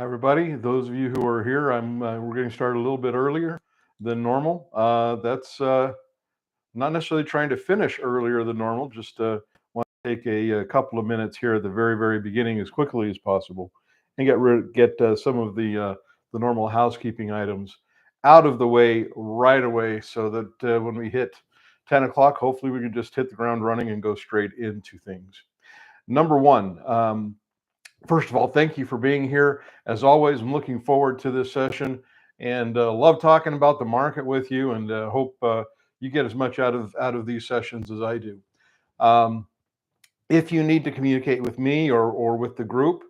Hi, everybody. Those of you who are here, we're getting started a little bit earlier than normal. That's not necessarily trying to finish earlier than normal. Just want to take a couple of minutes here at the very, very beginning as quickly as possible, and get some of the normal housekeeping items out of the way right away, so that when we hit 10 o'clock, hopefully we can just hit the ground running and go straight into things. Number one. First of all, thank you for being here. As always, I'm looking forward to this session and love talking about the market with you, and hope you get as much out of these sessions as I do. Um, if you need to communicate with me or with the group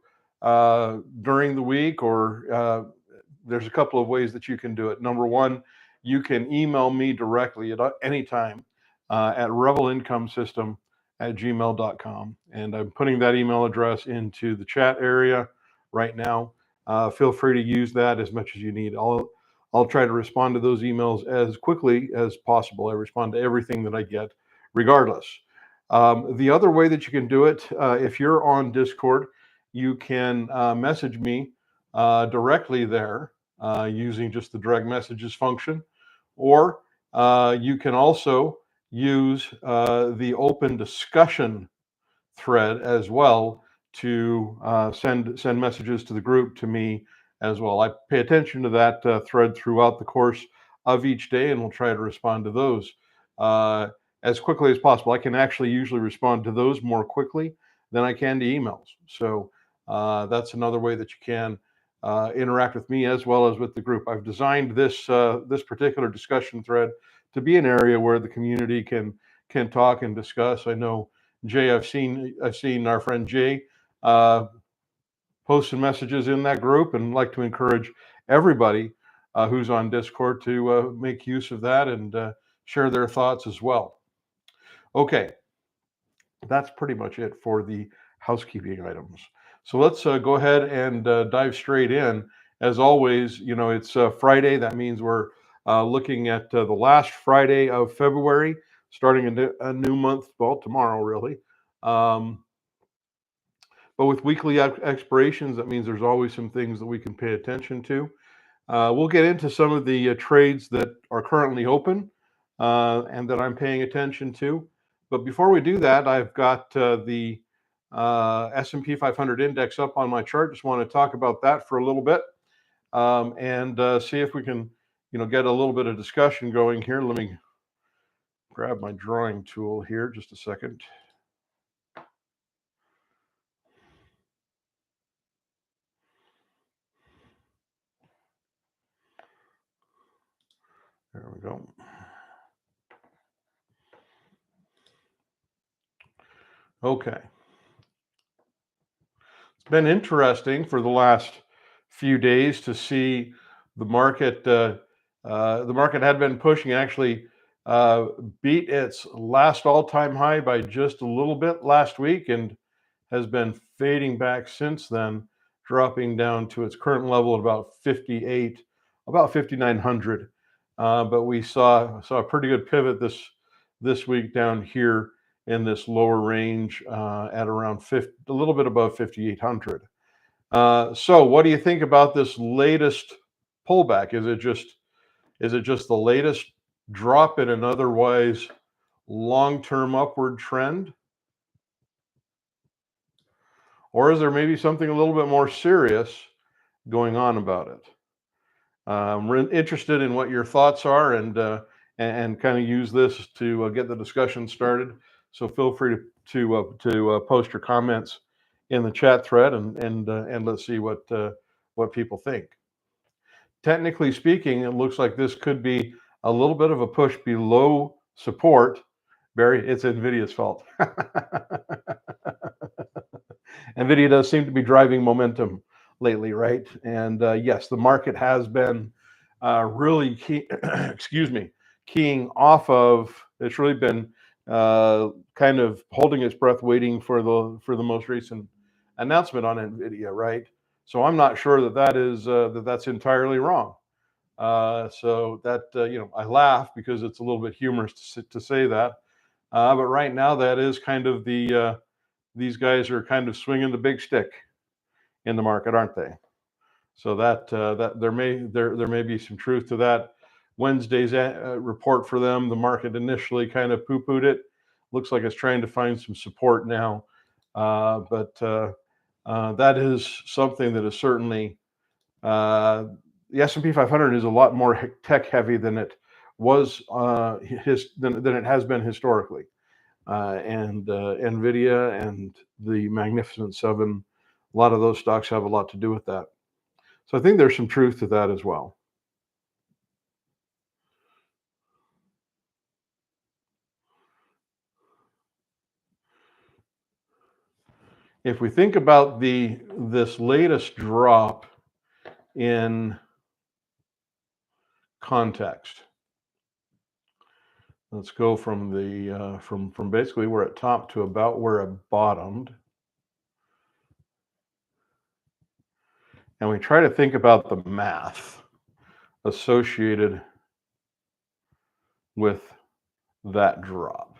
during the week, or there's a couple of ways that you can do it. Number one, you can email me directly at any time at rebelincomesystem@gmail.com. And I'm putting that email address into the chat area right now. Feel free to use that as much as you need. I'll try to respond to those emails as quickly as possible. I respond to everything that I get, regardless. The other way that you can do it, if you're on Discord, you can message me directly there using just the direct messages function, or you can also use the open discussion thread as well to send messages to the group to me as well. I pay attention to that thread throughout the course of each day, and we'll try to respond to those uh, as quickly as possible. I can actually usually respond to those more quickly than I can to emails. So that's another way that you can interact with me as well as with the group. I've designed this particular discussion thread to be an area where the community can talk and discuss. I know Jay, I've seen our friend Jay uh, post some messages in that group, and like to encourage everybody who's on Discord to make use of that and share their thoughts as well. Okay, that's pretty much it for the housekeeping items. So let's go ahead and dive straight in. As always, it's Friday. That means we're looking at the last Friday of February, starting a new month. Well, tomorrow, really. Um, but with weekly expirations, that means there's always some things that we can pay attention to. We'll get into some of the trades that are currently open and that I'm paying attention to. But before we do that, I've got the S&P 500 index up on my chart. Just want to talk about that for a little bit and see if we can, get a little bit of discussion going here. Let me grab my drawing tool here just a second. There we go. Okay. It's been interesting for the last few days to see the market. The market had been pushing, actually uh, beat its last all-time high by just a little bit last week, and has been fading back since then, dropping down to its current level at about 58, about 5,900. But we saw a pretty good pivot this week down here in this lower range at around 50, a little bit above 5,800. So what do you think about this latest pullback? Is it just the latest drop in an otherwise long-term upward trend? Or is there maybe something a little bit more serious going on about it? We're interested in what your thoughts are, and kind of use this to get the discussion started. So feel free to post your comments in the chat thread, and let's see what people think. Technically speaking, it looks like this could be a little bit of a push below support. Barry, it's NVIDIA's fault. NVIDIA does seem to be driving momentum lately, right? And yes, the market has been really excuse me, keying off of. It's really been kind of holding its breath, waiting for the most recent announcement on NVIDIA, right? So I'm not sure that's entirely wrong. So that I laugh because it's a little bit humorous to say that. But right now, that is kind of these guys are kind of swinging the big stick in the market, aren't they? So that there may be some truth to that. Wednesday's report for them, the market initially kind of poo-pooed it. Looks like it's trying to find some support now, but that is something that is certainly the S&P 500 is a lot more tech heavy than it was than it has been historically, and Nvidia and the Magnificent Seven, a lot of those stocks have a lot to do with that. So I think there's some truth to that as well. If we think about this latest drop in context, let's go from the from basically where it topped to about where it bottomed, and we try to think about the math associated with that drop.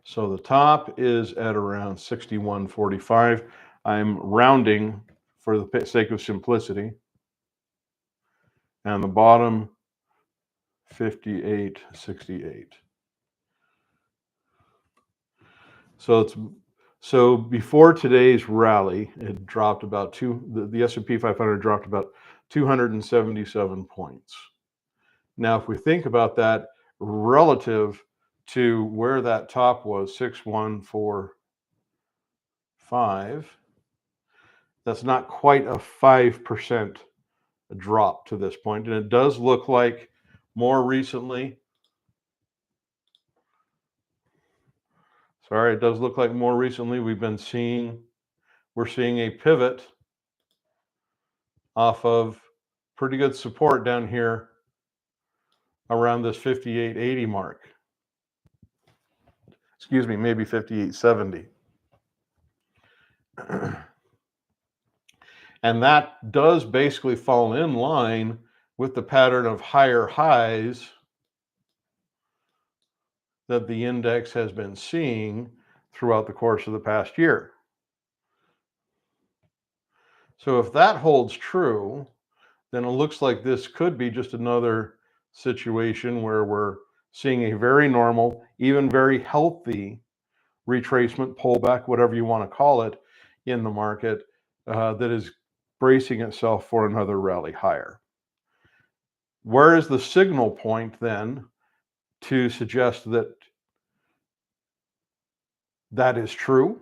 So the top is at around 61.45. I'm rounding for the sake of simplicity. And the bottom, 58.68. So before today's rally, it dropped about the S&P 500 dropped about 277 points. Now, if we think about that relative to where that top was, 6145, that's not quite a 5% drop to this point. And it does look like more recently, we're seeing a pivot off of pretty good support down here around this 58.80 mark. Excuse me, maybe 58.70. And that does basically fall in line with the pattern of higher highs that the index has been seeing throughout the course of the past year. So if that holds true, then it looks like this could be just another situation where we're seeing a very normal, even very healthy retracement, pullback, whatever you want to call it, in the market that is bracing itself for another rally higher. Where is the signal point then to suggest that that is true?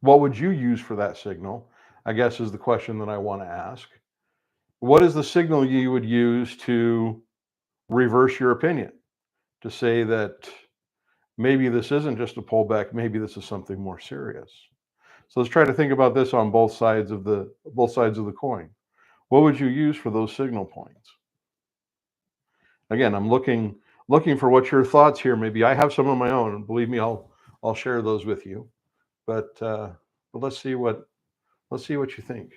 What would you use for that signal? I guess is the question that I want to ask. What is the signal you would use to reverse your opinion, to say that maybe this isn't just a pullback, maybe this is something more serious? So let's try to think about this on both sides of the coin. What would you use for those signal points? Again, I'm looking for what your thoughts here. Maybe I have some of my own, and believe me, I'll share those with you. But let's see what you think.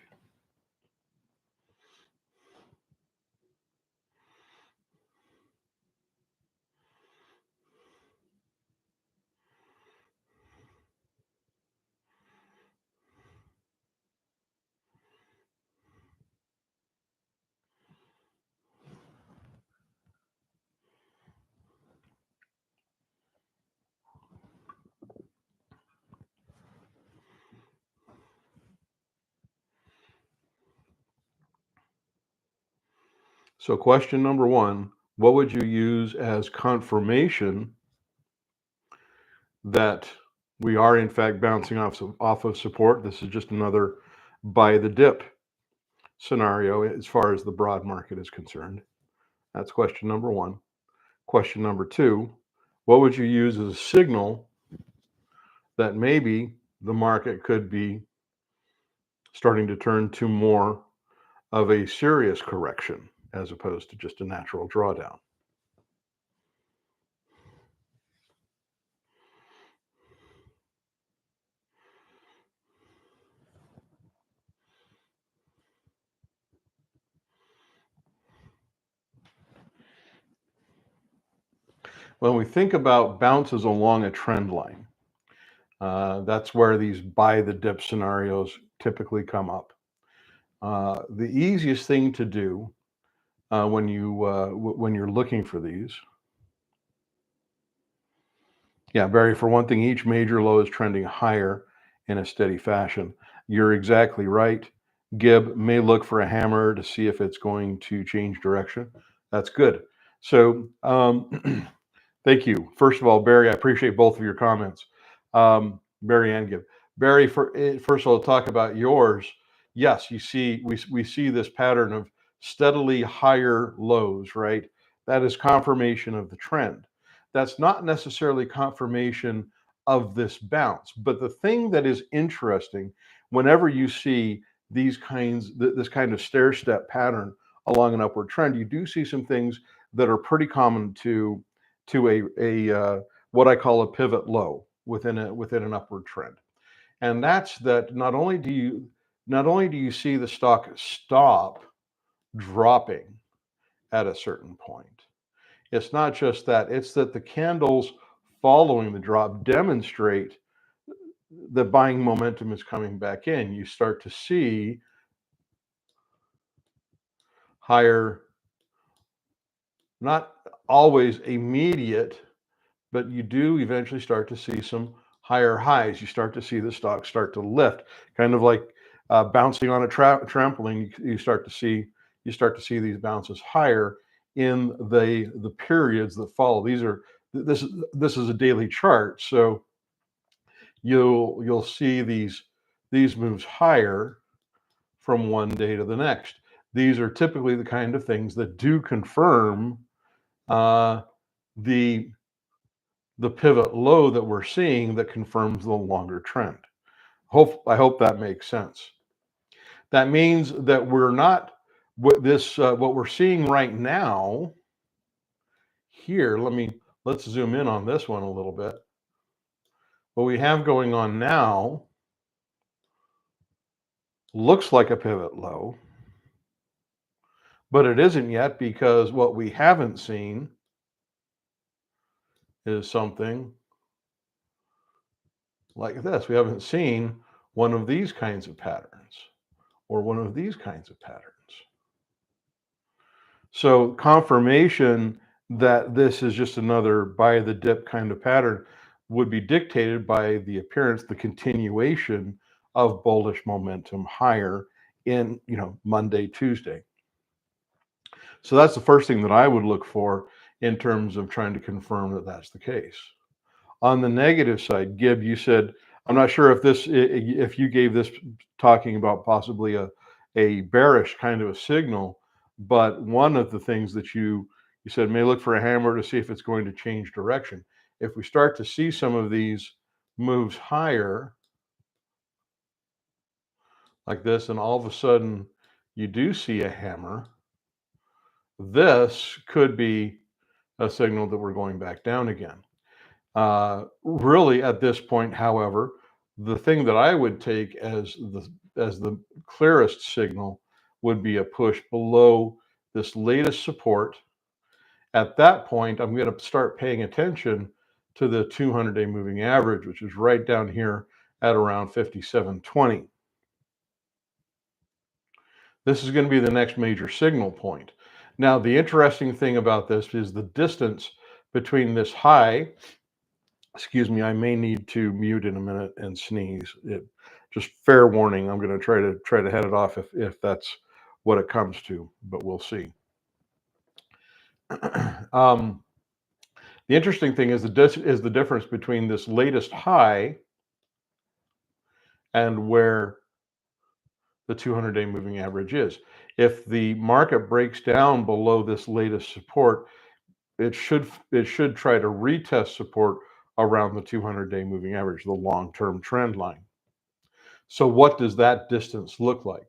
So question number one, what would you use as confirmation that we are in fact bouncing off of support? This is just another buy the dip scenario as far as the broad market is concerned. That's question number one. Question number two, what would you use as a signal that maybe the market could be starting to turn to more of a serious correction as opposed to just a natural drawdown? When we think about bounces along a trend line, that's where these buy the dip scenarios typically come up. The easiest thing to do when when you're looking for these, yeah, Barry. For one thing, each major low is trending higher in a steady fashion. You're exactly right. Gib may look for a hammer to see if it's going to change direction. That's good. So, thank you. First of all, Barry, I appreciate both of your comments. Barry and Gib. Barry, first of all, talk about yours. Yes, you see, we see this pattern of steadily higher lows, right? That is confirmation of the trend. That's not necessarily confirmation of this bounce. But the thing that is interesting, whenever you see this kind of stair step pattern along an upward trend, you do see some things that are pretty common to a what I call a pivot low within an upward trend, and that's that. Not only do you see the stock stop dropping at a certain point, it's not just that, it's that the candles following the drop demonstrate the buying momentum is coming back in. You start to see higher, not always immediate, but you do eventually start to see some higher highs. You start to see the stock start to lift, kind of like bouncing on a trampoline. You start to see these bounces higher in the periods that follow. This is a daily chart, so you'll see these moves higher from one day to the next. These are typically the kind of things that do confirm uh, the the pivot low that we're seeing that confirms the longer trend. I hope that makes sense. That means that we're not what we're seeing right now here. Let's zoom in on this one a little bit. What we have going on now looks like a pivot low, but it isn't yet, because what we haven't seen is something like this. We haven't seen one of these kinds of patterns or one of these kinds of patterns. So confirmation that this is just another buy the dip kind of pattern would be dictated by the appearance, the continuation of bullish momentum higher in, Monday, Tuesday. So that's the first thing that I would look for in terms of trying to confirm that that's the case. On the negative side, Gib, you said, I'm not sure if you gave this talking about possibly a bearish kind of a signal, but one of the things that you said may look for a hammer to see if it's going to change direction. If we start to see some of these moves higher like this, and all of a sudden you do see a hammer, this could be a signal that we're going back down again. Really, at this point, however, the thing that I would take as the clearest signal would be a push below this latest support. At that point, I'm going to start paying attention to the 200-day moving average, which is right down here at around 57.20. This is going to be the next major signal point. Now, the interesting thing about this is the distance between this high. Excuse me, I may need to mute in a minute and sneeze. Just fair warning. I'm going to try to head it off if that's what it comes to, but we'll see. The interesting thing is the difference between this latest high and where the 200-day moving average is. If the market breaks down below this latest support, it should try to retest support around the 200-day moving average, the long-term trend line. So what does that distance look like?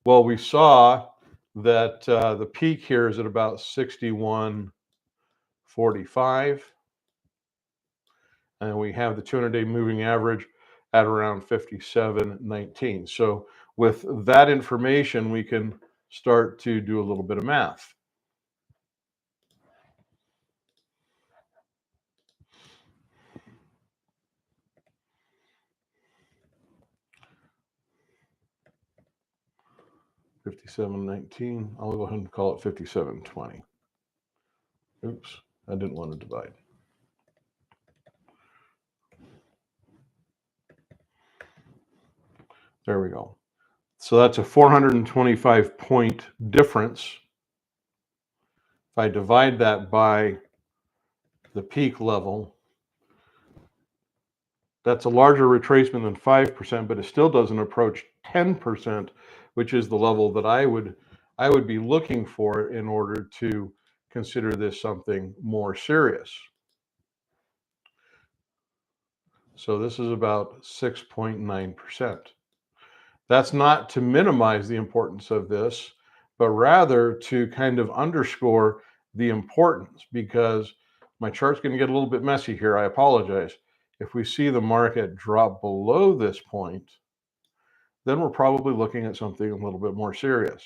Well, we saw that the peak here is at about 61.45, and we have the 200-day moving average at around 57.19. So with that information, we can start to do a little bit of math. 57.19. I'll go ahead and call it 57.20. Oops, I didn't want to divide. There we go. So that's a 425 point difference. If I divide that by the peak level, that's a larger retracement than 5%, but it still doesn't approach 10%, which is the level that I would be looking for in order to consider this something more serious. So this is about 6.9%. That's not to minimize the importance of this, but rather to kind of underscore the importance, because my chart's going to get a little bit messy here. I apologize. If we see the market drop below this point, then we're probably looking at something a little bit more serious.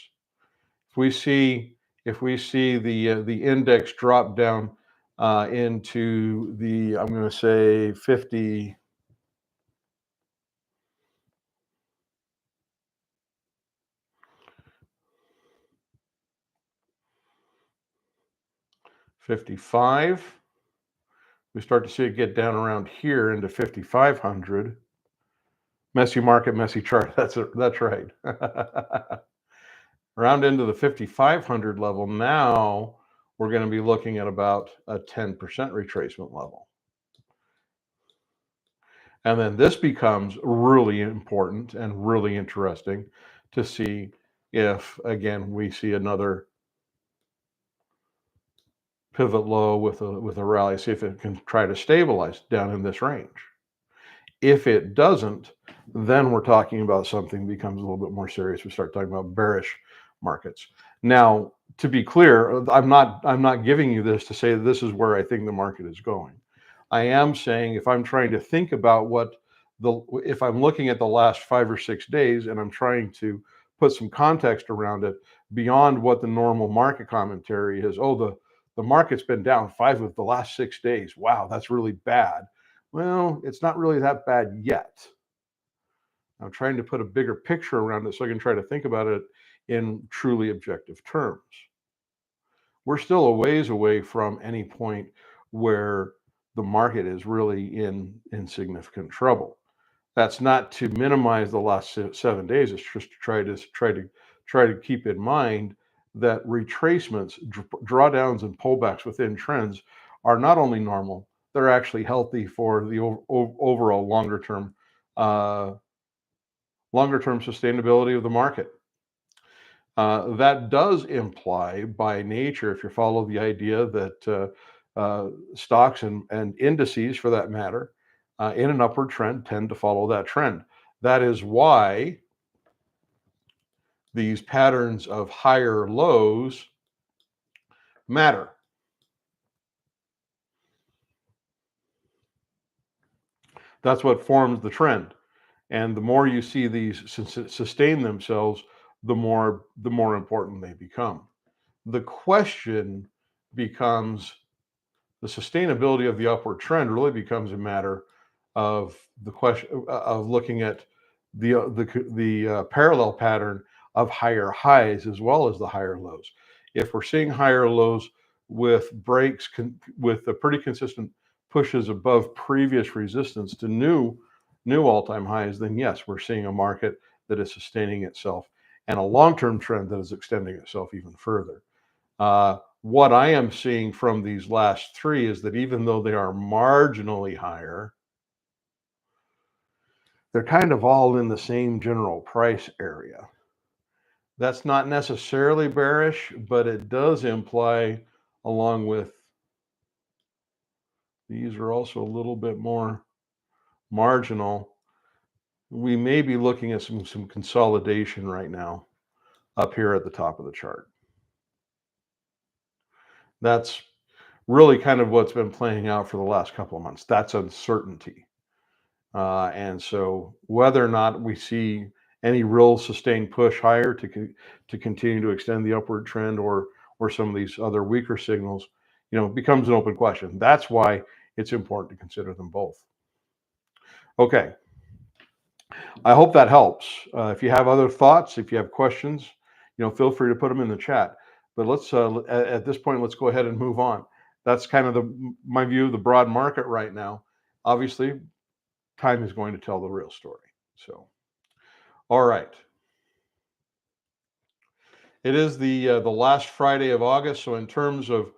If we see the index drop down into the, I'm going to say 50. 55. We start to see it get down around here into 5,500. Messy market, messy chart. That's right. Around into the 5,500 level. Now we're going to be looking at about a 10% retracement level. And then this becomes really important and really interesting to see if, again, we see another pivot low with a rally, see if it can try to stabilize down in this range. If it doesn't, then we're talking about something becomes a little bit more serious. We start talking about bearish markets. Now, to be clear, I'm not giving you this to say this is where I think the market is going. I am saying if I'm trying to think about if I'm looking at the last 5 or 6 days and I'm trying to put some context around it beyond what the normal market commentary is. Oh, the market's been down 5 of the last 6 days. Wow, that's really bad. Well, it's not really that bad yet. I'm trying to put a bigger picture around it so I can try to think about it in truly objective terms. We're still a ways away from any point where the market is really in significant trouble. That's not to minimize the last 7 days. It's just to try to keep in mind that retracements, drawdowns, and pullbacks within trends are not only normal, they're actually healthy for the overall longer term sustainability of the market. That does imply, by nature, if you follow the idea that stocks and indices, for that matter, in an upward trend tend to follow that trend. That is why these patterns of higher lows matter. That's what forms the trend. And the more you see these sustain themselves, the more important they become. The question becomes, the sustainability of the upward trend really becomes a matter of the question of looking at the parallel pattern of higher highs as well as the higher lows. If we're seeing higher lows with breaks with the pretty consistent pushes above previous resistance to new all-time highs, then yes, we're seeing a market that is sustaining itself and a long-term trend that is extending itself even further. What I am seeing from these last 3 is that even though they are marginally higher, they're kind of all in the same general price area. That's not necessarily bearish, but it does imply, along with these are also a little bit more marginal, we may be looking at some consolidation right now up here at the top of the chart. That's really kind of what's been playing out for the last couple of months. That's uncertainty. And so whether or not we see any real sustained push higher to continue to extend the upward trend or some of these other weaker signals, becomes an open question. That's why it's important to consider them both. Okay. I hope that helps. If you have other thoughts, if you have questions, feel free to put them in the chat. But let's at this point, let's go ahead and move on. That's kind of my view of the broad market right now. Obviously, time is going to tell the real story. So, all right. It is the last Friday of August. So in terms of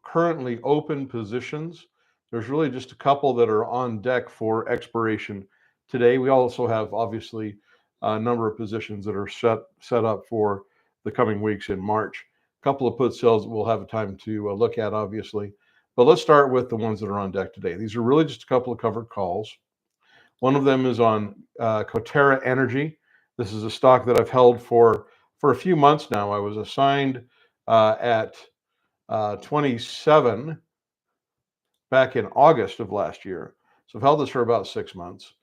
currently open positions, there's really just a couple that are on deck for expiration today. We also have obviously a number of positions that are set up for the coming weeks in March. A couple of put sales that we'll have time to look at, obviously. But let's start with the ones that are on deck today. These are really just a couple of covered calls. One of them is on Coterra Energy. This is a stock that I've held for a few months now. I was assigned at 27 back in August of last year. So I've held this for about 6 months.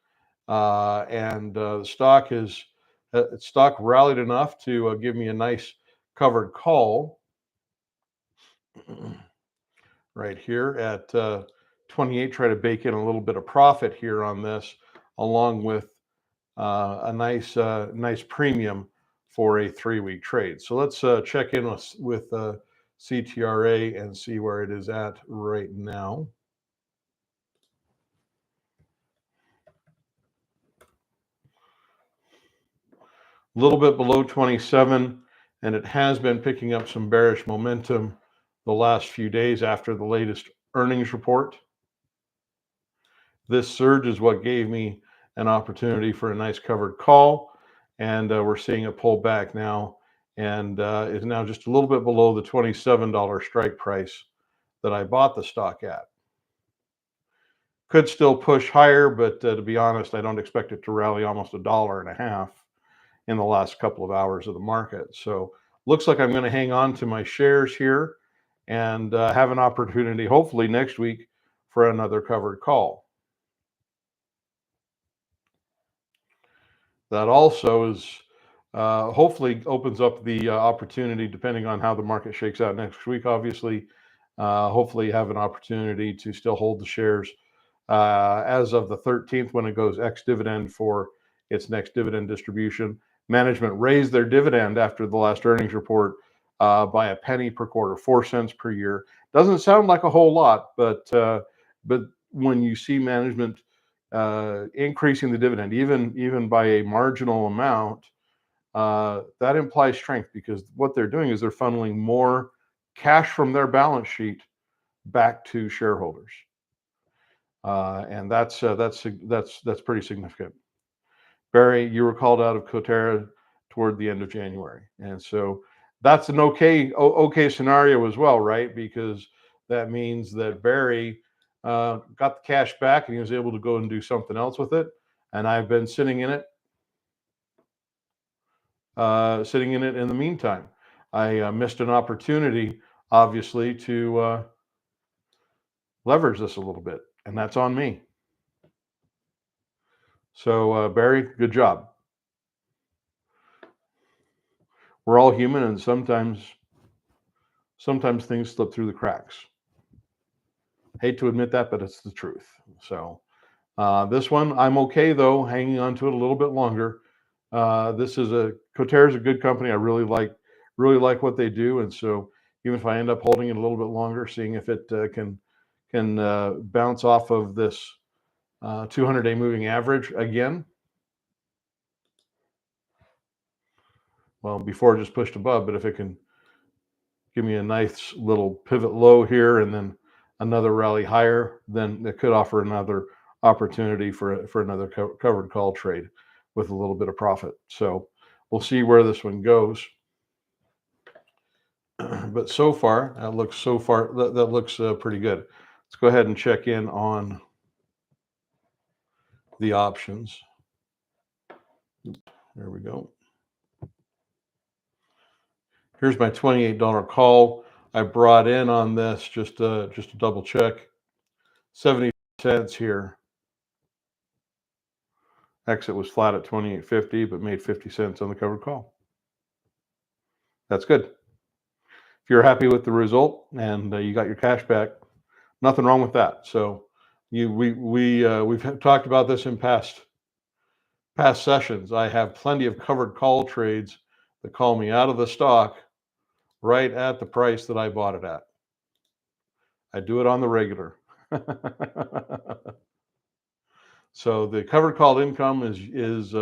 And the stock rallied enough to give me a nice covered call right here at 28. Try to bake in a little bit of profit here on this, along with a nice premium for a 3-week trade. So let's check in with CTRA and see where it is at right now. A little bit below 27, and it has been picking up some bearish momentum the last few days after the latest earnings report. This surge is what gave me an opportunity for a nice covered call, and we're seeing it pull back now, and is now just a little bit below the $27 strike price that I bought the stock at. Could still push higher, but to be honest, I don't expect it to rally almost $1.50 in the last couple of hours of the market. So looks like I'm going to hang on to my shares here and have an opportunity, hopefully next week, for another covered call. That also is hopefully opens up the opportunity, depending on how the market shakes out next week, obviously, hopefully have an opportunity to still hold the shares as of the 13th when it goes ex-dividend for its next dividend distribution. Management raised their dividend after the last earnings report by a penny per quarter, 4 cents per year. Doesn't sound like a whole lot, but when you see management increasing the dividend, even by a marginal amount, that implies strength, because what they're doing is they're funneling more cash from their balance sheet back to shareholders, and that's pretty significant. Barry, you were called out of Coterra toward the end of January, and so that's an okay scenario as well, right? Because that means that Barry got the cash back and he was able to go and do something else with it, and I've been sitting in it in the meantime. I missed an opportunity, obviously, to leverage this a little bit, and that's on me. So Barry, good job. We're all human, and sometimes things slip through the cracks. Hate to admit that, but it's the truth. So this one, I'm okay though, hanging on to it a little bit longer. Coterra is a good company. I really like what they do, and so even if I end up holding it a little bit longer, seeing if it can bounce off of this 200-day moving average again. Well, before it just pushed above, but if it can give me a nice little pivot low here and then another rally higher, then it could offer another opportunity for another covered call trade with a little bit of profit. So we'll see where this one goes. But so far, that looks pretty good. Let's go ahead and check in on the options. There we go. Here's my $28 call. I brought in on this just to double check. 70 cents here. Exit was flat at 28.50, but made 50 cents on the covered call. That's good. If you're happy with the result and you got your cash back, nothing wrong with that. So we've talked about this in past sessions. I have plenty of covered call trades that call me out of the stock right at the price that I bought it at. I do it on the regular. So the covered call income is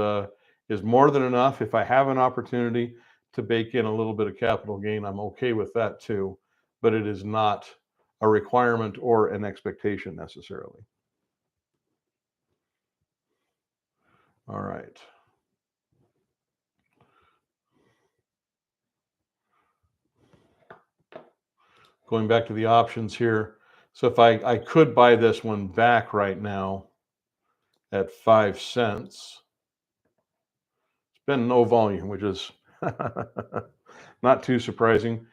more than enough. If I have an opportunity to bake in a little bit of capital gain, I'm okay with that too, but it is not a requirement or an expectation necessarily. All right. Going back to the options here. So if I could buy this one back right now at 5 cents, it's been no volume, which is not too surprising.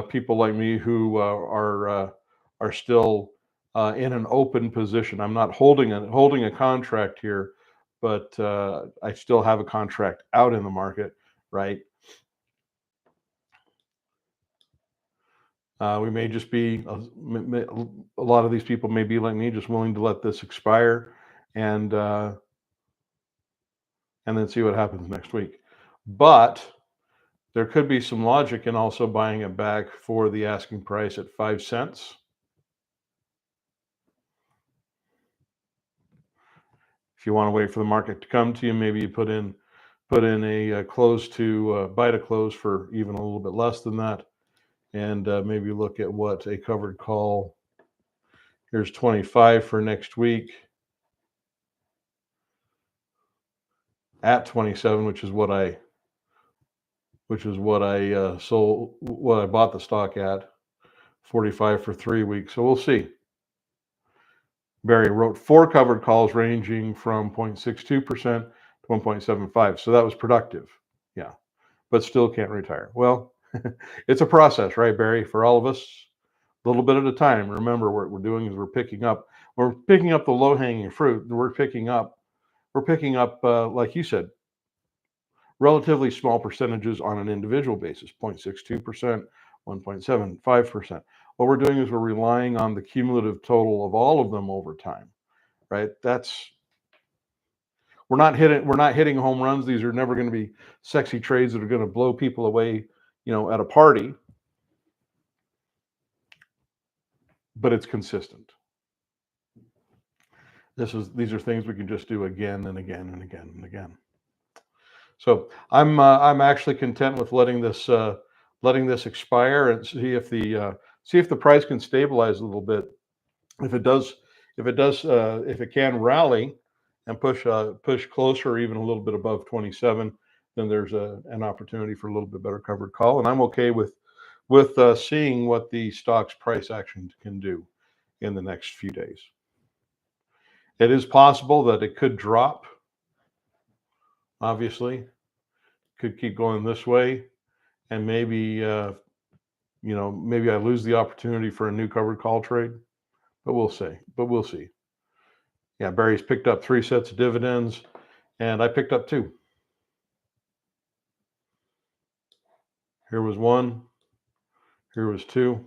People like me who are still in an open position. I'm not holding a contract here, but I still have a contract out in the market, right? We may just be a lot of these people may be like me, just willing to let this expire and then see what happens next week. But there could be some logic in also buying it back for the asking price at 5 cents. If you want to wait for the market to come to you, maybe you put in a close to buy to close for even a little bit less than that, and maybe look at what a covered call. Here's 25 for next week at 27, which is what I sold, what I bought the stock at. 45 for 3 weeks. So we'll see. Barry wrote 4 covered calls ranging from 0.62% to 1.75. So that was productive. Yeah. But still can't retire. Well, it's a process, right, Barry? For all of us, a little bit at a time. Remember, what we're doing is we're picking up the low-hanging fruit. We're picking up, like you said, relatively small percentages on an individual basis, 0.62%, 1.75%. What we're doing is we're relying on the cumulative total of all of them over time, right? We're not hitting home runs. These are never going to be sexy trades that are going to blow people away, at a party, but it's consistent. These are things we can just do again and again and again and again. So I'm actually content with letting this expire and see if the price can stabilize a little bit. If it can rally and push closer, even a little bit above 27, then there's an opportunity for a little bit better covered call. And I'm okay with seeing what the stock's price action can do in the next few days. It is possible that it could drop. Obviously, could keep going this way, and maybe maybe I lose the opportunity for a new covered call trade, but we'll see. Yeah, Barry's picked up 3 sets of dividends, and I picked up 2. Here was 1, here was 2,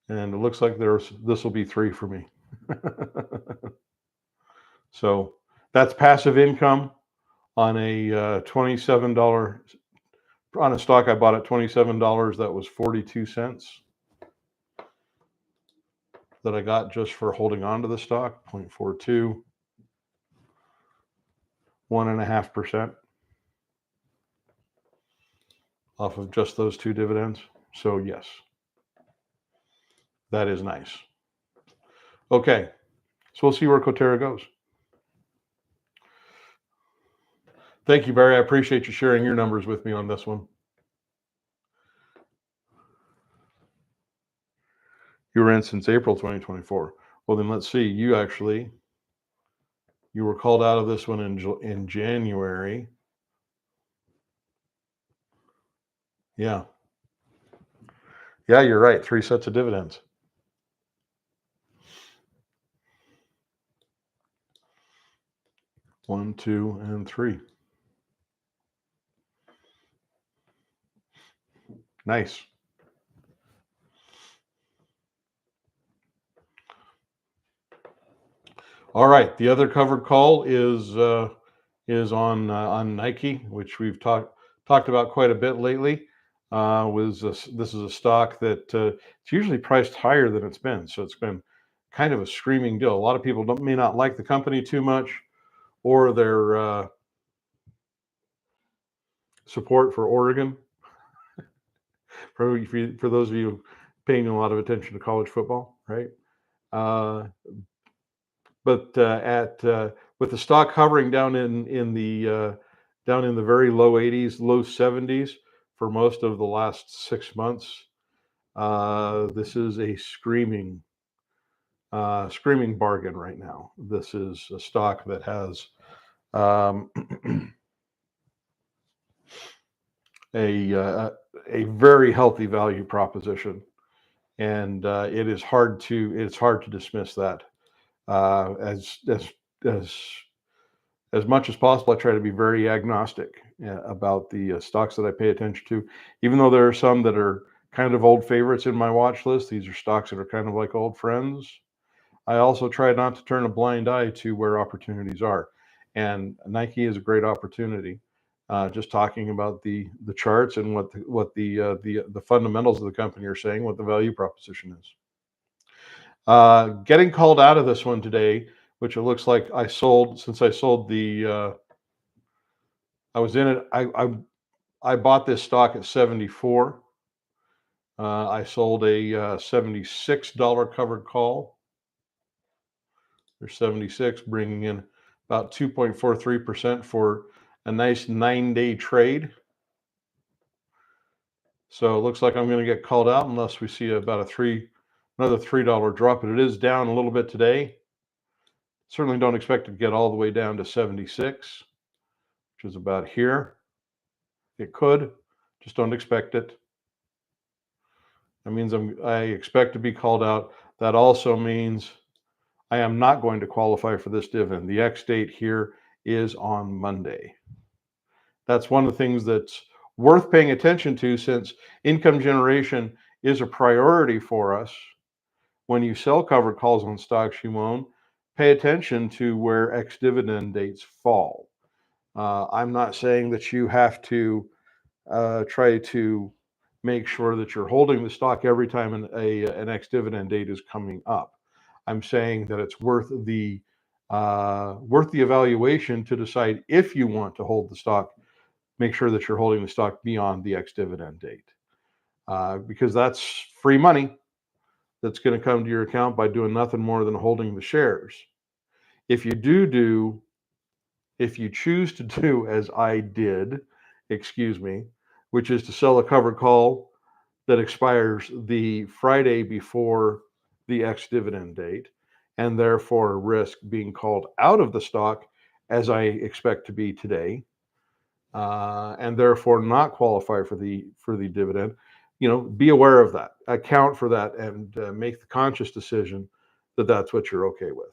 and it looks like this will be 3 for me. So that's passive income on a $27 on a stock I bought at $27. That was 42 cents that I got just for holding on to the stock. 0.42, 1.5% off of just those 2 dividends. So yes, that is nice. Okay, so we'll see where Coterra goes. Thank you, Barry. I appreciate you sharing your numbers with me on this one. You were in since April 2024. Well, then let's see. You were called out of this one in January. Yeah. Yeah, you're right. 3 sets of dividends. 1, 2, and 3. Nice. All right. The other covered call is on Nike, which we've talked talked about quite a bit lately. This is a stock that it's usually priced higher than it's been, so it's been kind of a screaming deal. A lot of people may not like the company too much, or their support for Oregon. For those of you paying a lot of attention to college football, right? Uh, but at with the stock hovering down in the very low 80s, low 70s for most of the last 6 months, this is a screaming bargain right now. This is a stock that has um, a very healthy value proposition, and it's hard to dismiss that. Uh, as as as as much as possible, I try to be very agnostic about the stocks that I pay attention to, even though there are some that are kind of old favorites in my watch list. These are stocks that are kind of like old friends. I also try not to turn a blind eye to where opportunities are, and Nike is a great opportunity. Just talking about the charts and what the fundamentals of the company are saying, what the value proposition is. Getting called out of this one today, which it looks like I sold since I sold I was in it. I bought this stock at 74. I sold a $76 covered call. There's 76, bringing in about 2.43% for a nice 9-day trade. So it looks like I'm going to get called out unless we see about another $3 drop. But it is down a little bit today. Certainly don't expect it to get all the way down to 76, which is about here. It could, just don't expect it. That means I expect to be called out. That also means I am not going to qualify for this dividend. The X date here is on Monday. That's one of the things that's worth paying attention to, since income generation is a priority for us. When you sell covered calls on stocks you own, pay attention to where ex-dividend dates fall. I'm not saying that you have to try to make sure that you're holding the stock every time an ex-dividend date is coming up. I'm saying that it's worth the evaluation to decide if you want to hold the stock. Make sure that you're holding the stock beyond the ex-dividend date, because that's free money that's going to come to your account by doing nothing more than holding the shares. If you choose to do as I did, which is to sell a covered call that expires the Friday before the ex-dividend date, and therefore risk being called out of the stock, as I expect to be today, and therefore not qualify for the dividend. Be aware of that, account for that, and make the conscious decision that that's what you're okay with.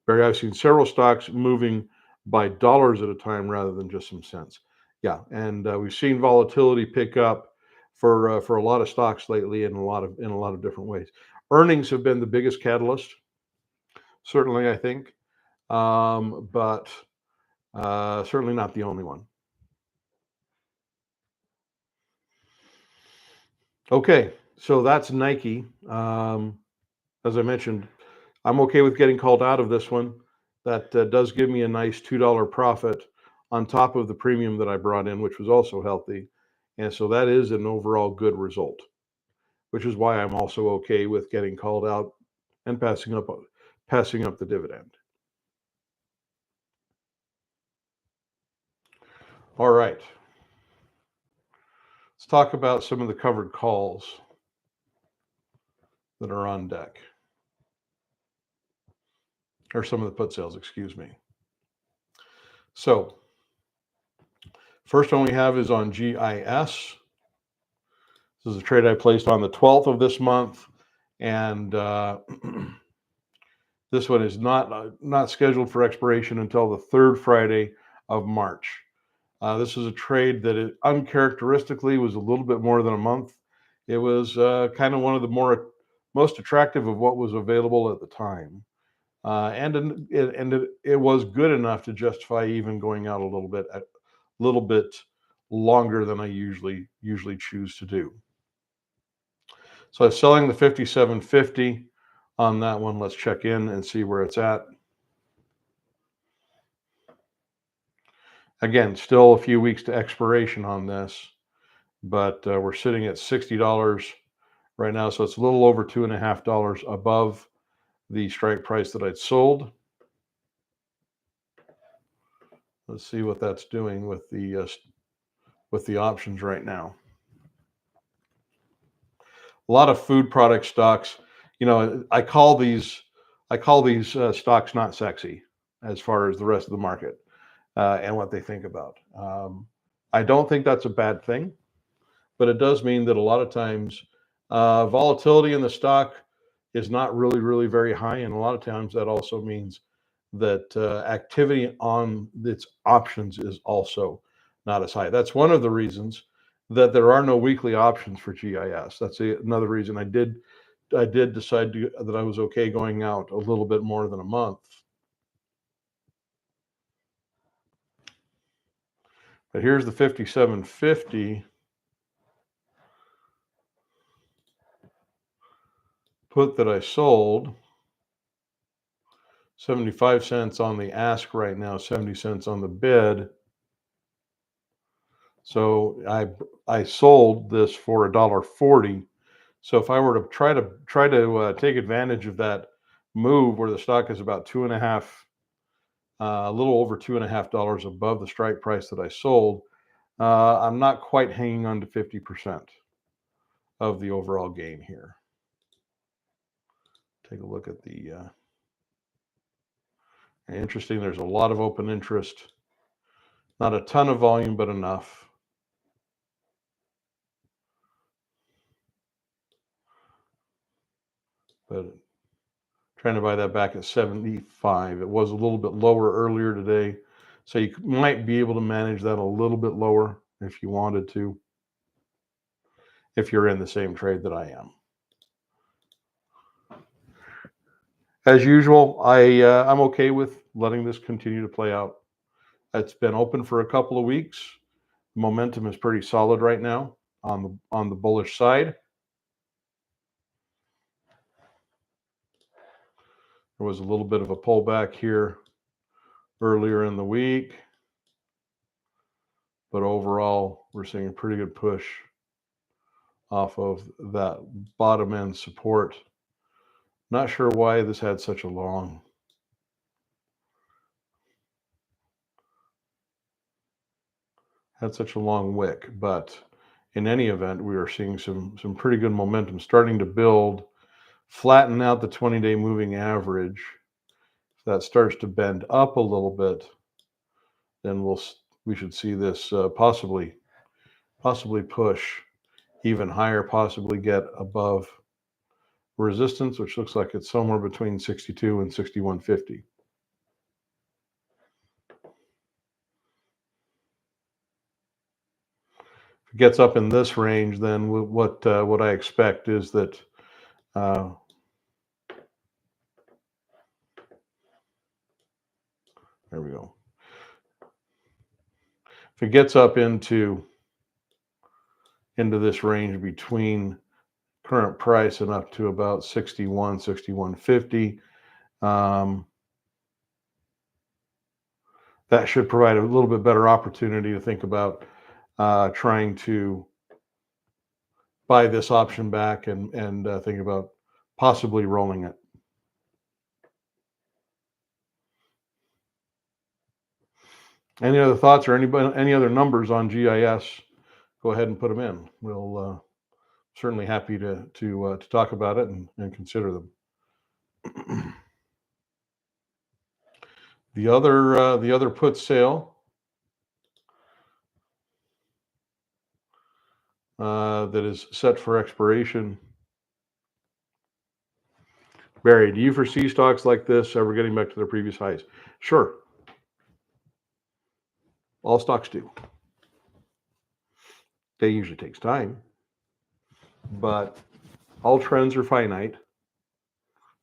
Barry, I've seen several stocks moving by dollars at a time rather than just some cents. Yeah, and we've seen volatility pick up for a lot of stocks lately in a lot of different ways. Earnings have been the biggest catalyst, certainly, I think, but certainly not the only one. Okay, so that's Nike. As I mentioned, I'm okay with getting called out of this one. That does give me a nice $2 profit on top of the premium that I brought in, which was also healthy. And so that is an overall good result, which is why I'm also okay with getting called out and passing up the dividend. All right. Let's talk about some of the covered calls that are on deck, or some of the put sales, excuse me. So, first one we have is on GIS. This is a trade I placed on the 12th of this month, and this one is not scheduled for expiration until the third Friday of March. This is a trade that uncharacteristically was a little bit more than a month. It was kind of one of the most attractive of what was available at the time, and it was good enough to justify even going out a little bit little bit longer than I usually choose to do. So I was selling the 57.50 on that one. Let's check in and see where it's at. Again, still a few weeks to expiration on this, but we're sitting at $60 right now. So it's a little over $2.50 above the strike price that I'd sold. Let's see what that's doing with the options right now. A lot of food product stocks. I call these stocks not sexy as far as the rest of the market and what they think about. I don't think that's a bad thing, but it does mean that a lot of times volatility in the stock is not really very high, and a lot of times that also means that activity on its options is also not as high. That's one of the reasons that there are no weekly options for GIS. That's another reason I did decide that I was okay going out a little bit more than a month. But here's the 57.50 put that I sold. 75 cents on the ask right now, 70 cents on the bid. So I sold this for $1.40. So if I were to try to take advantage of that move where the stock is about a little over $2.50 above the strike price that I sold, I'm not quite hanging on to 50% of the overall gain here. Take a look at the interesting. There's a lot of open interest, not a ton of volume, but enough. But trying to buy that back at 75. It was a little bit lower earlier today, so you might be able to manage that a little bit lower if you wanted to, if you're in the same trade that I am. As usual, I'm okay with letting this continue to play out. It's been open for a couple of weeks. Momentum is pretty solid right now on the bullish side. There was a little bit of a pullback here earlier in the week, but overall, we're seeing a pretty good push off of that bottom end support. Not sure why this had such a long wick, but in any event, we are seeing some pretty good momentum starting to build, flatten out the 20-day moving average. If that starts to bend up a little bit, then we should see this possibly push even higher, possibly get above resistance, which looks like it's somewhere between 62 and 61.50. If it gets up in this range, then what I expect is that there we go. If it gets up into this range between current price and up to about 61, 61.50, that should provide a little bit better opportunity to think about trying to buy this option back and think about possibly rolling it. Any other thoughts or any other numbers on GIS? Go ahead and put them in. We'll certainly happy to talk about it and consider them. The other put sale that is set for expiration. Barry, do you foresee stocks like this ever getting back to their previous highs? Sure. All stocks do. It usually takes time, but all trends are finite.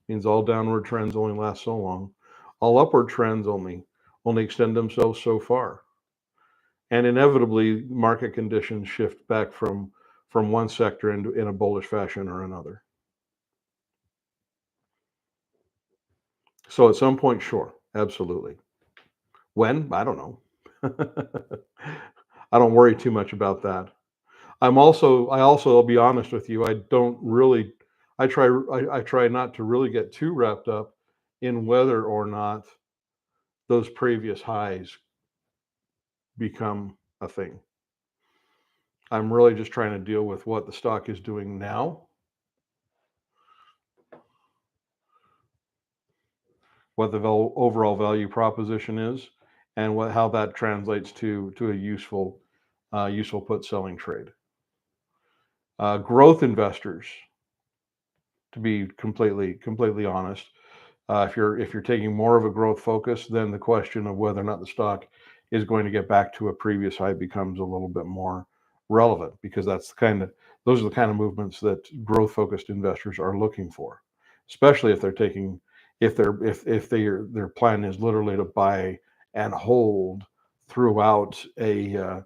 Means all downward trends only last so long. All upward trends only extend themselves so far. and inevitably market conditions shift back from one sector in a bullish fashion or another. So at some point, sure, absolutely. When? I don't know. I don't worry too much about that. I also, I'll be honest with you, I don't really, I try not to really get too wrapped up in whether or not those previous highs become a thing. I'm really just trying to deal with what the stock is doing now, what the overall value proposition is, and how that translates to a useful put selling trade. Growth investors, to be completely honest, if you're taking more of a growth focus, then the question of whether or not the stock is going to get back to a previous high becomes a little bit more relevant, because those are the kind of movements that growth focused investors are looking for, especially if they're taking if their plan is literally to buy and hold throughout an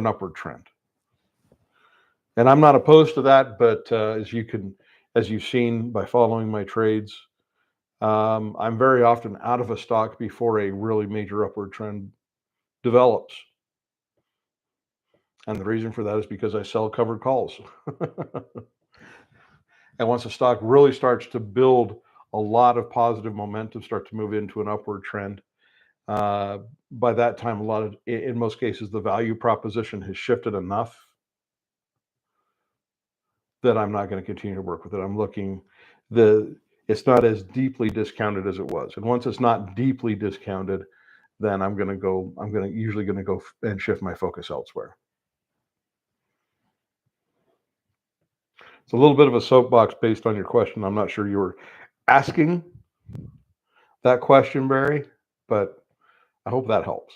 upward trend. And I'm not opposed to that, but as you've seen by following my trades, I'm very often out of a stock before a really major upward trend develops. And the reason for that is because I sell covered calls. And once a stock really starts to build a lot of positive momentum, start to move into an upward trend, by that time, in most cases, the value proposition has shifted enough that I'm not going to continue to work with it. It's not as deeply discounted as it was. And once it's not deeply discounted, then I'm usually going to go and shift my focus elsewhere. It's a little bit of a soapbox based on your question. I'm not sure you were asking that question, Barry, but I hope that helps.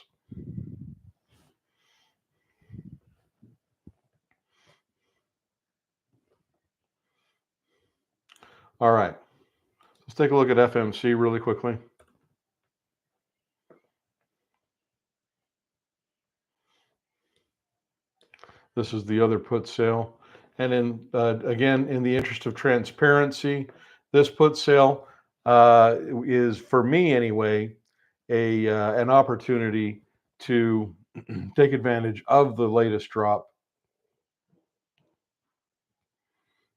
All right. Let's take a look at FMC really quickly. This is the other put sale. And again, in the interest of transparency, this put sale is, for me anyway, an opportunity to take advantage of the latest drop.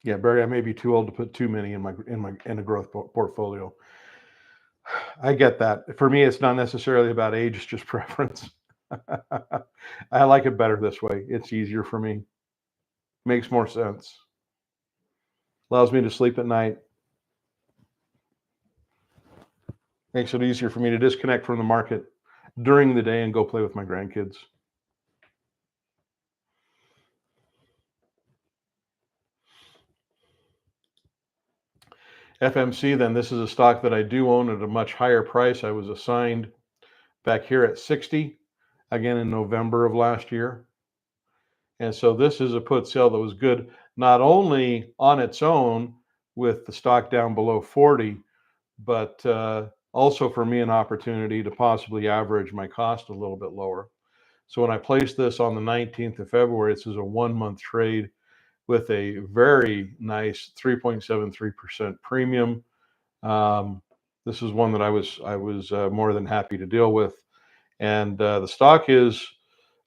Yeah, Barry, I may be too old to put too many in a growth portfolio. I get that. For me, it's not necessarily about age; it's just preference. I like it better this way. It's easier for me. Makes more sense. Allows me to sleep at night. Makes it easier for me to disconnect from the market during the day and go play with my grandkids. FMC, then, this is a stock that I do own at a much higher price. I was assigned back here at 60, again in November of last year. And so this is a put sale that was good, not only on its own with the stock down below 40, but also for me an opportunity to possibly average my cost a little bit lower. So when I placed this on the 19th of February, this is a 1-month trade with a very nice 3.73% premium. This is one that I was more than happy to deal with, and the stock is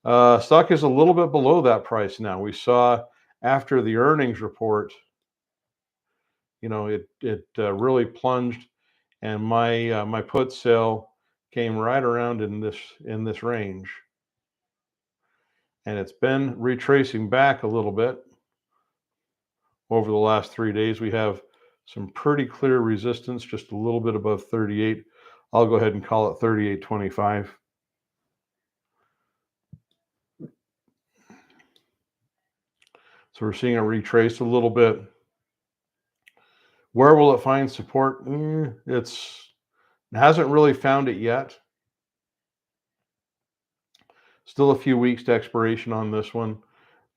a little bit below that price now. We saw after the earnings report, it really plunged, and my put sale came right around in this range, and it's been retracing back a little bit over the last 3 days. We have some pretty clear resistance, just a little bit above 38. I'll go ahead and call it 38.25. So we're seeing it retrace a little bit. Where will it find support? It hasn't really found it yet. Still a few weeks to expiration on this one.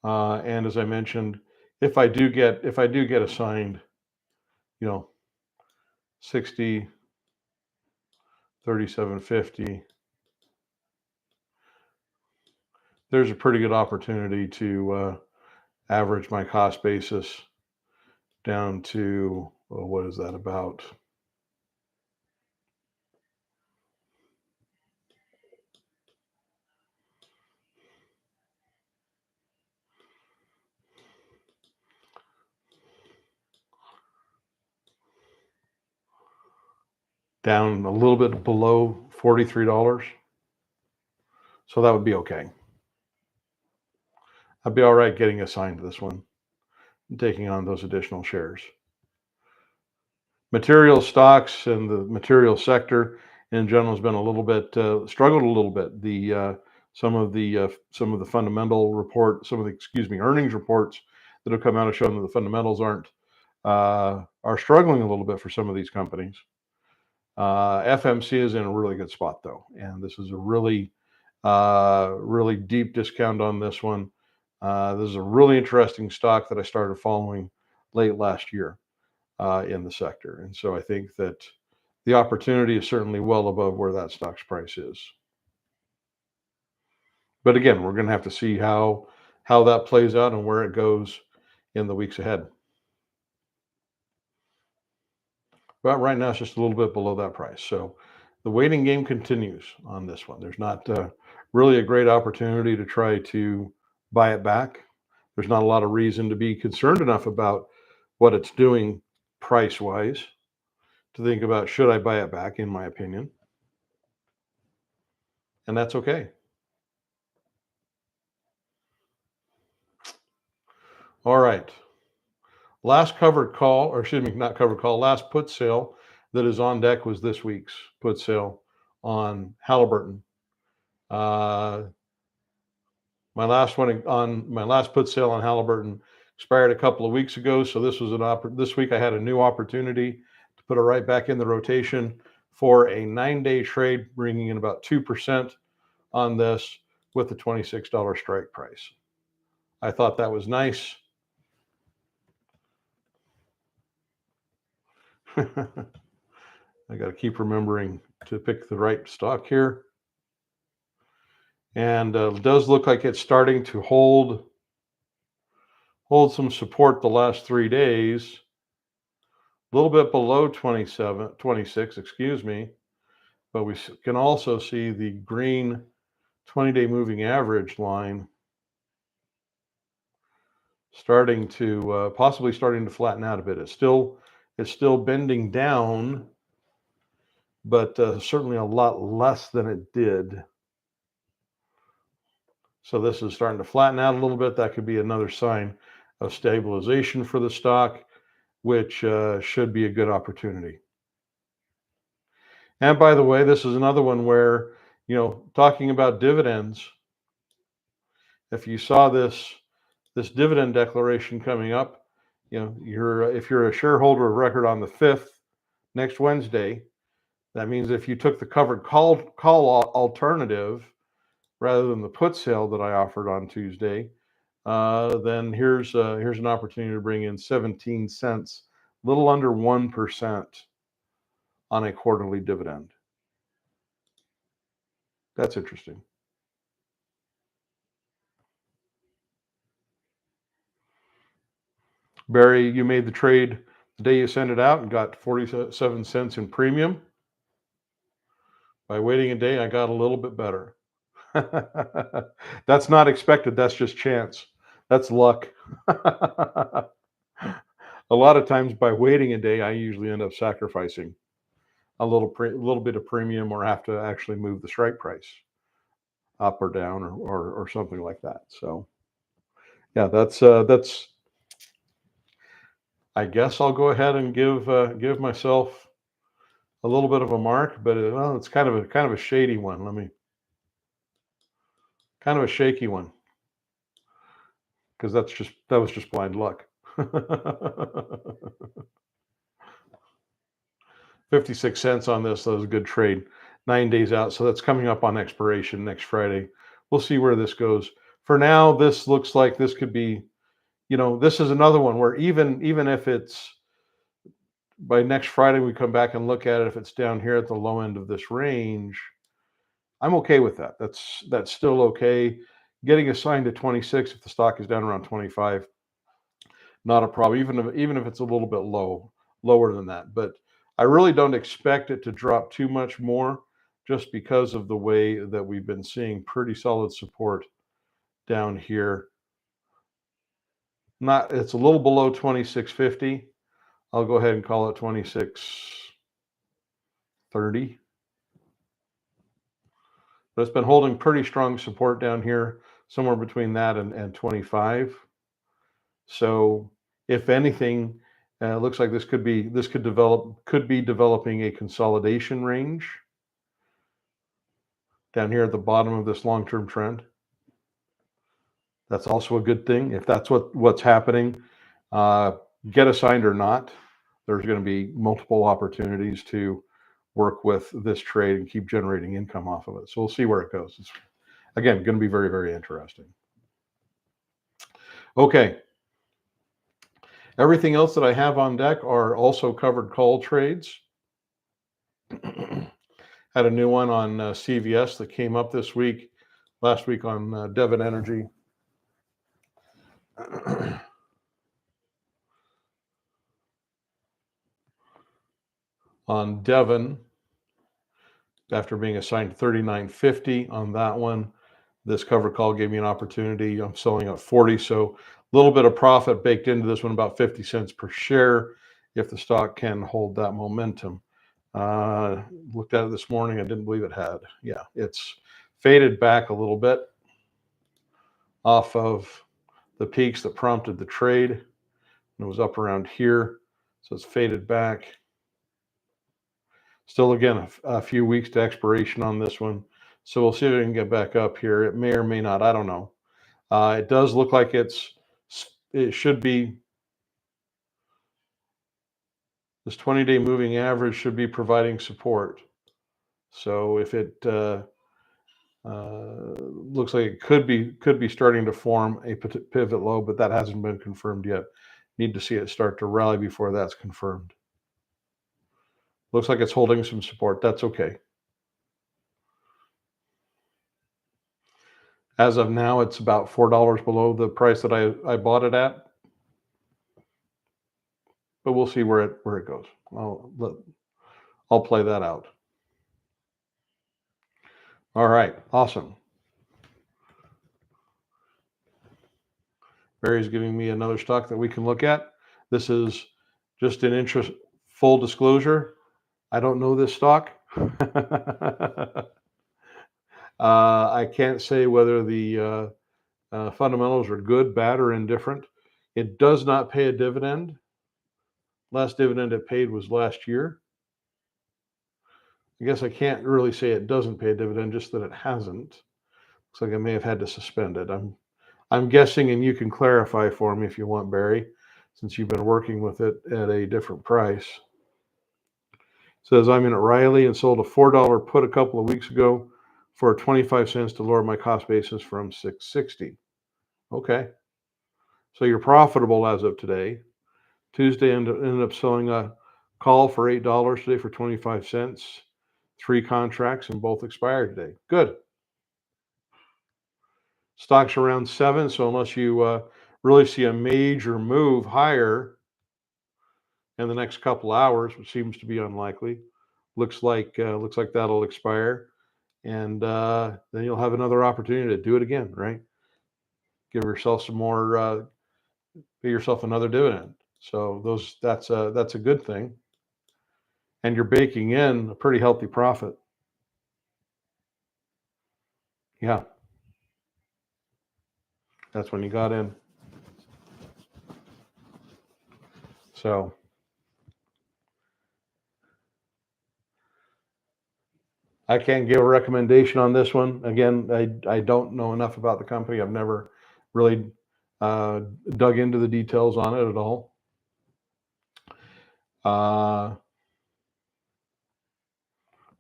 And as I mentioned, if I do get assigned, 60, 37.50, there's a pretty good opportunity to average my cost basis down to, well, what is that about? Down a little bit below $43. So that would be okay. I'd be all right getting assigned to this one and taking on those additional shares. Material stocks and the material sector in general has been a little bit struggled a little bit. The some of the fundamental report, some of the earnings reports that have come out have shown that the fundamentals are struggling a little bit for some of these companies. FMC is in a really good spot though, and this is a really deep discount on this one. This is a really interesting stock that I started following late last year in the sector. And so I think that the opportunity is certainly well above where that stock's price is. But again, we're going to have to see how that plays out and where it goes in the weeks ahead. But right now, it's just a little bit below that price. So the waiting game continues on this one. There's not really a great opportunity to try to buy it back. There's not a lot of reason to be concerned enough about what it's doing price wise to think about, should I buy it back, in my opinion. And that's okay. All right. Last covered call, or excuse me, not covered call, last put sale that is on deck was this week's put sale on Halliburton. My last put sale on Halliburton expired a couple of weeks ago, so this was this week I had a new opportunity to put it right back in the rotation for a 9-day trade, bringing in about 2% on this with the $26 strike price. I thought that was nice. I got to keep remembering to pick the right stock here. And it does look like it's starting to hold some support the last 3 days. A little bit below 26, excuse me. But we can also see the green 20-day moving average line starting to possibly starting to flatten out a bit. It's still bending down, but certainly a lot less than it did. So this is starting to flatten out a little bit. That could be another sign of stabilization for the stock, which should be a good opportunity. And by the way, this is another one where, talking about dividends, if you saw this dividend declaration coming up, if you're a shareholder of record on the 5th, next Wednesday, that means if you took the covered call alternative rather than the put sale that I offered on Tuesday, then here's an opportunity to bring in 17 cents, a little under 1% on a quarterly dividend. That's interesting. Barry, you made the trade the day you sent it out and got 47 cents in premium. By waiting a day, I got a little bit better. That's not expected. That's just chance. That's luck. A lot of times by waiting a day, I usually end up sacrificing a little bit of premium, or have to actually move the strike price up or down, or something like that. So yeah, that's I guess I'll go ahead and give myself a little bit of a mark, but it's kind of a shady one. Kind of a shaky one, because that was just blind luck. 56 cents on this. That was a good trade. 9 days out, so that's coming up on expiration next Friday. We'll see where this goes. For now, this looks like this could be, this is another one where even if it's by next Friday, we come back and look at it, if it's down here at the low end of this range, I'm okay with that. That's still okay. getting assigned to 26 if the stock is down around 25, not a problem, even if it's a little bit lower than that. But I really don't expect it to drop too much more, just because of the way that we've been seeing pretty solid support down here. It's a little below 26.50. I'll go ahead and call it 26.30. But it's been holding pretty strong support down here, somewhere between that and 25. So if anything, it looks like this could be developing a consolidation range down here at the bottom of this long-term trend. That's also a good thing. If that's what's happening, get assigned or not, there's going to be multiple opportunities to work with this trade and keep generating income off of it. So we'll see where it goes. It's, again, going to be very, very interesting. Okay. Everything else that I have on deck are also covered call trades. Had a new one on CVS that came up last week on Devon Energy. On Devon, after being assigned $39.50 on that one, this cover call gave me an opportunity. I'm selling at 40, so a little bit of profit baked into this one, about 50 cents per share, if the stock can hold that momentum. Looked at it this morning. I didn't believe it had. Yeah, it's faded back a little bit off of the peaks that prompted the trade. It was up around here, so it's faded back. Still, again, a few weeks to expiration on this one. So we'll see if it can get back up here. It may or may not. I don't know. It does look like it should be. This 20-day moving average should be providing support. So if it looks like it could be starting to form a pivot low, but that hasn't been confirmed yet. Need to see it start to rally before that's confirmed. Looks like it's holding some support. That's okay. As of now, it's about $4 below the price that I bought it at. But we'll see where it goes. I'll play that out. All right, awesome. Barry's giving me another stock that we can look at. This is just an interest. Full disclosure, I don't know this stock. I can't say whether the fundamentals are good, bad, or indifferent. It does not pay a dividend. Last dividend it paid was last year. I guess I can't really say it doesn't pay a dividend, just that it hasn't. Looks like I may have had to suspend it. I'm guessing, and you can clarify for me if you want, Barry, since you've been working with it at a different price. It says I'm in at Riley and sold a $4 put a couple of weeks ago for 25 cents to lower my cost basis from $6.60. Okay. So you're profitable as of today. Tuesday ended up selling a call for $8 today for 25 cents. 3 contracts and both expired today. Good. Stock's around 7, so unless you really see a major move higher in the next couple hours, which seems to be unlikely, looks like that'll expire, and then you'll have another opportunity to do it again, right? Give yourself some more, pay yourself another dividend. So that's a good thing, and you're baking in a pretty healthy profit. Yeah, that's when you got in. So I can't give a recommendation on this one. Again, I don't know enough about the company. I've never really dug into the details on it at all.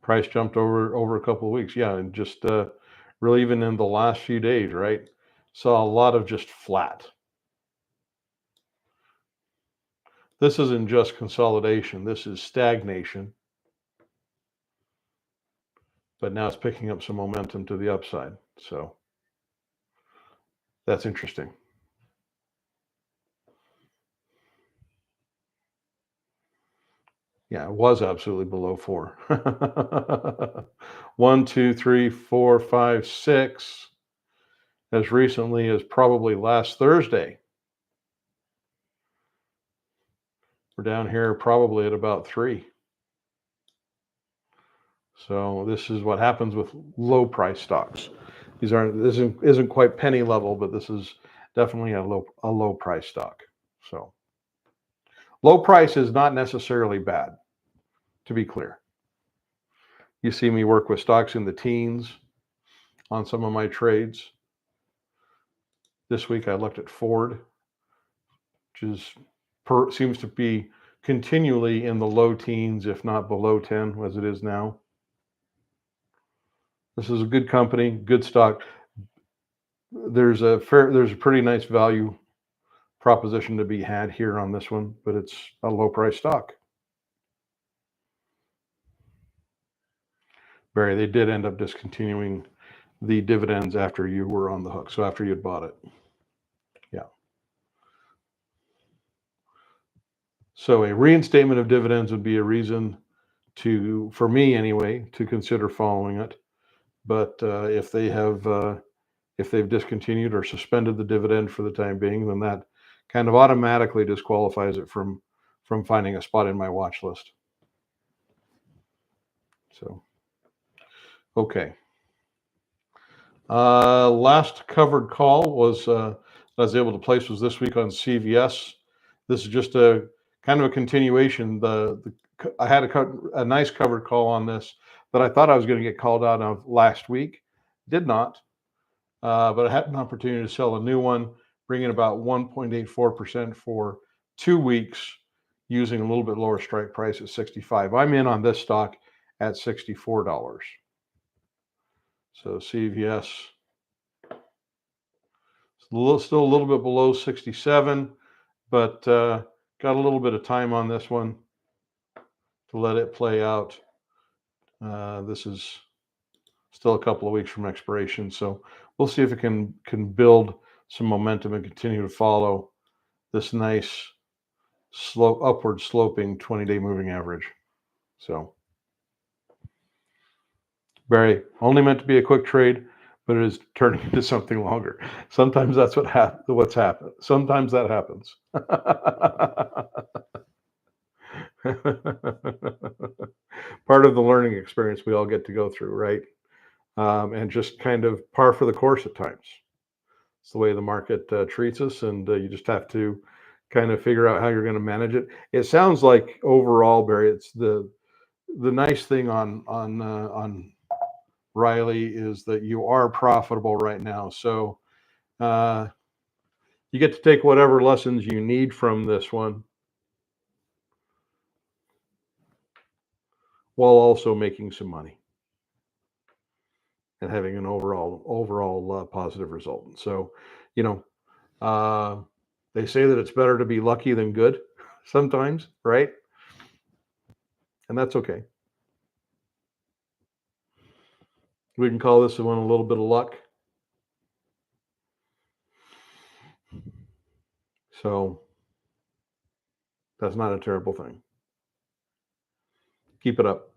Price jumped over a couple of weeks. Yeah, and just really even in the last few days, right? Saw a lot of just flat. This isn't just consolidation. This is stagnation. But now it's picking up some momentum to the upside. So That's interesting. Yeah, it was absolutely below 4. 1, 2, 3, 4, 5, 6. As recently as probably last Thursday. We're down here probably at about 3. So this is what happens with low price stocks. This isn't quite penny level, but this is definitely a low price stock. So low price is not necessarily bad, to be clear. You see me work with stocks in the teens on some of my trades. This week I looked at Ford, which seems to be continually in the low teens, if not below 10, as it is now. This is a good company, good stock. There's a pretty nice value proposition to be had here on this one, but it's a low price stock. Barry, they did end up discontinuing the dividends after you were on the hook, so after you'd bought it. Yeah. So a reinstatement of dividends would be a reason for me anyway, to consider following it. But if they've discontinued or suspended the dividend for the time being, then that kind of automatically disqualifies it from finding a spot in my watch list. So, okay. Last covered call was I was able to place was this week on CVS. This is just a kind of a continuation. I had a nice covered call on this that I thought I was going to get called out of last week. Did not. But I had an opportunity to sell a new one, bringing about 1.84% for 2 weeks using a little bit lower strike price at 65. I'm in on this stock at $64. So CVS, still a little bit below 67, but got a little bit of time on this one to let it play out. This is still a couple of weeks from expiration, so we'll see if it can build some momentum and continue to follow this nice upward sloping 20-day moving average. So Barry, only meant to be a quick trade, but it is turning into something longer. Sometimes that's what's happened. Sometimes that happens. Part of the learning experience we all get to go through, right? And just kind of par for the course at times. It's the way the market treats us, and you just have to kind of figure out how you're going to manage it. It sounds like overall, Barry, it's the nice thing on Riley is that you are profitable right now. So you get to take whatever lessons you need from this one while also making some money and having an overall positive result. So, they say that it's better to be lucky than good sometimes, right? And that's okay. We can call this one a little bit of luck. So that's not a terrible thing. Keep it up.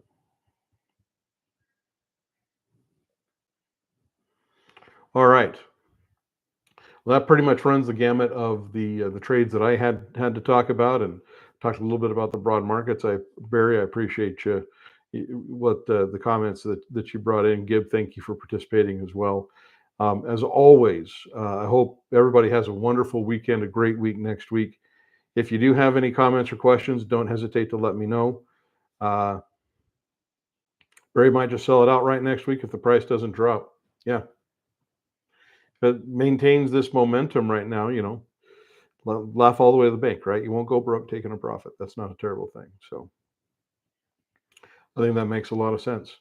All right. Well, that pretty much runs the gamut of the trades that I had to talk about, and talked a little bit about the broad markets. Barry, I appreciate the comments that you brought in. Gib, thank you for participating as well. As always, I hope everybody has a wonderful weekend, a great week next week. If you do have any comments or questions, don't hesitate to let me know. Barry might just sell it outright next week if the price doesn't drop. Yeah. If it maintains this momentum right now, laugh all the way to the bank, right? You won't go broke taking a profit. That's not a terrible thing. So I think that makes a lot of sense.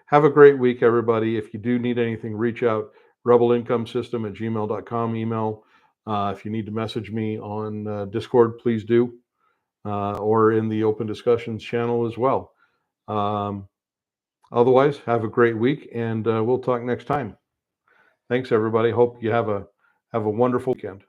Have a great week, everybody. If you do need anything, reach out, rebelincomesystem@gmail.com email. If you need to message me on Discord, please do, or in the open discussions channel as well. Otherwise, have a great week, and we'll talk next time. Thanks, everybody. Hope you have Have a wonderful weekend.